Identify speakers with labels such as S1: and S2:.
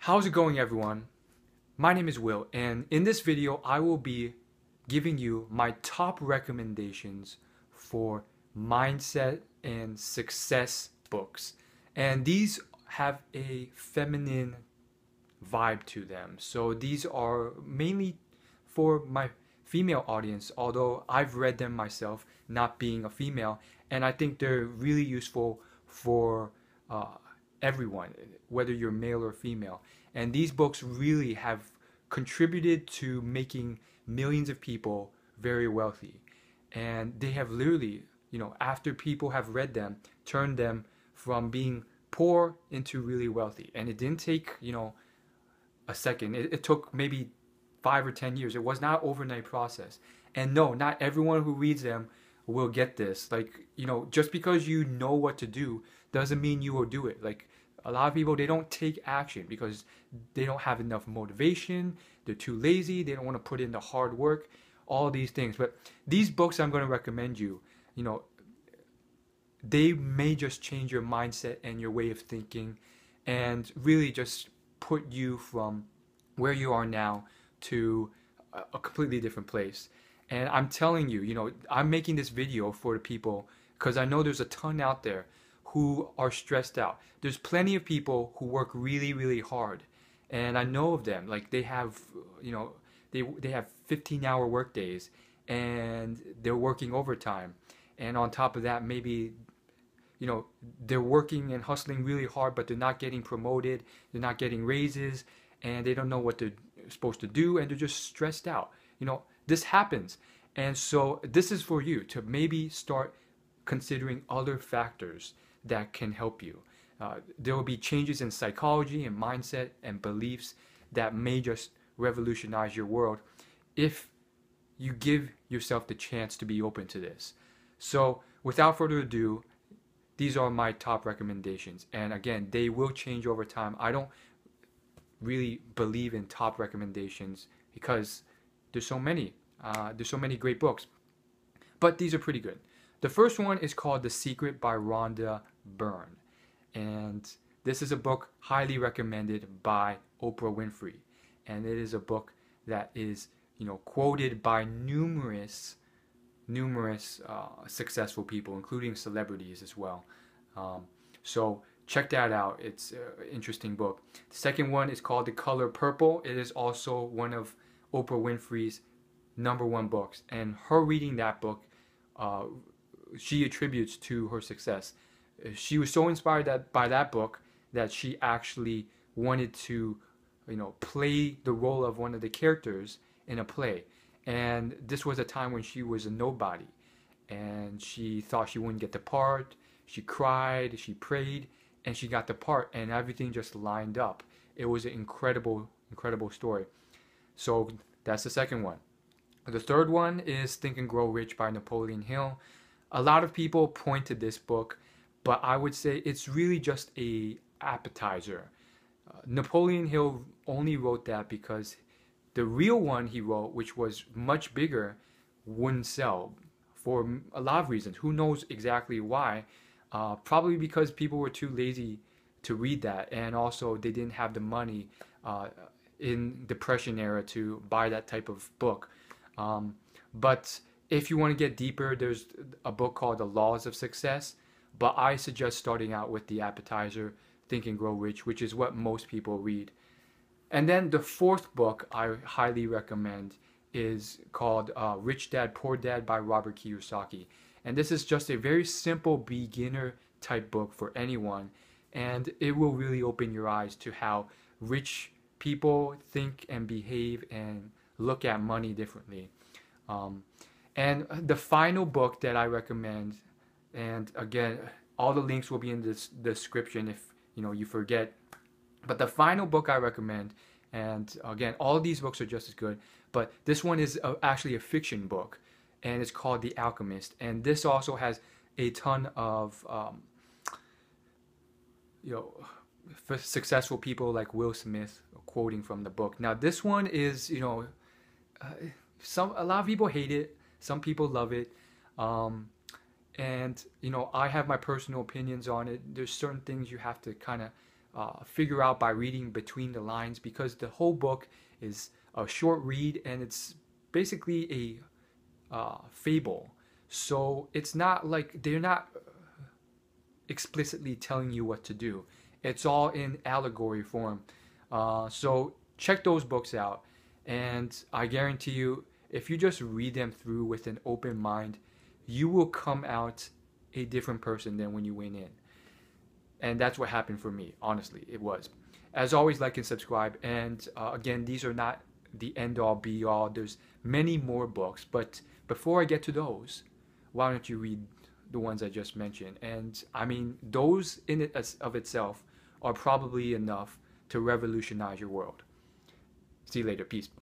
S1: How's it going, everyone? My name is Will, and in this video I will be giving you my top recommendations for mindset and success books. And these have a feminine vibe to them. So these are mainly for my female audience, although I've read them myself, not being a female, and I think they're really useful for uh, everyone, whether you're male or female. And these books really have contributed to making millions of people very wealthy. And they have literally, after people have read them, turned them from being poor into really wealthy. And it didn't take, a second. It took maybe 5 or 10 years. It was not an overnight process. And no, not everyone who reads them will get this. Like, just because you know what to do doesn't mean you will do it. Like, a lot of people, they don't take action because they don't have enough motivation. They're too lazy. They don't want to put in the hard work, all these things. But these books I'm going to recommend you, they may just change your mindset and your way of thinking and really just put you from where you are now to a completely different place. And I'm telling you, I'm making this video for the people because I know there's a ton out there who are stressed out. There's plenty of people who work really, really hard. And I know of them. Like, they have, they have 15-hour work days and they're working overtime. And on top of that, maybe they're working and hustling really hard, but they're not getting promoted, they're not getting raises, and they don't know what they're supposed to do, and they're just stressed out. This happens. And so this is for you to maybe start considering other factors that can help you. There will be changes in psychology and mindset and beliefs that may just revolutionize your world if you give yourself the chance to be open to this. So without further ado, these are my top recommendations. And again, they will change over time. I don't really believe in top recommendations because there's so many. There's so many great books. But these are pretty good. The first one is called The Secret by Rhonda Byrne. And this is a book highly recommended by Oprah Winfrey. And it is a book that is, quoted by numerous successful people, including celebrities as well. So check that out. It's an interesting book. The second one is called The Color Purple. It is also one of Oprah Winfrey's #1 books. And her reading that book, she attributes to her success. She was so inspired by that book that she actually wanted to, play the role of one of the characters in a play. And this was a time when she was a nobody. And she thought she wouldn't get the part. She cried, she prayed, and she got the part. And everything just lined up. It was an incredible story. So that's the second one. The third one is Think and Grow Rich by Napoleon Hill. A lot of people point to this book, but I would say it's really just a appetizer. Napoleon Hill only wrote that because the real one he wrote, which was much bigger, wouldn't sell for a lot of reasons. Who knows exactly why? Probably because people were too lazy to read that, and also they didn't have the money in Depression era to buy that type of book. But if you want to get deeper, there's a book called The Laws of Success. But I suggest starting out with the appetizer, Think and Grow Rich, which is what most people read. And then the fourth book I highly recommend is called Rich Dad, Poor Dad by Robert Kiyosaki. And this is just a very simple beginner type book for anyone. And it will really open your eyes to how rich people think and behave and look at money differently. And the final book that I recommend, and again, all the links will be in this description if you forget. But the final book I recommend, and again, all these books are just as good, but this one is actually a fiction book, and it's called The Alchemist. And this also has a ton of successful people like Will Smith quoting from the book. Now this one is, a lot of people hate it, some people love it, and I have my personal opinions on it. There's certain things you have to kind of figure out by reading between the lines, because the whole book is a short read and it's basically a fable. So it's not like they're not explicitly telling you what to do. It's all in allegory form. So check those books out, and I guarantee you, if you just read them through with an open mind, you will come out a different person than when you went in. And that's what happened for me. Honestly, it was. As always, like and subscribe. And again, these are not the end all be all. There's many more books, but before I get to those, why don't you read the ones I just mentioned? And I mean, those in it as of itself are probably enough to revolutionize your world. See you later. Peace.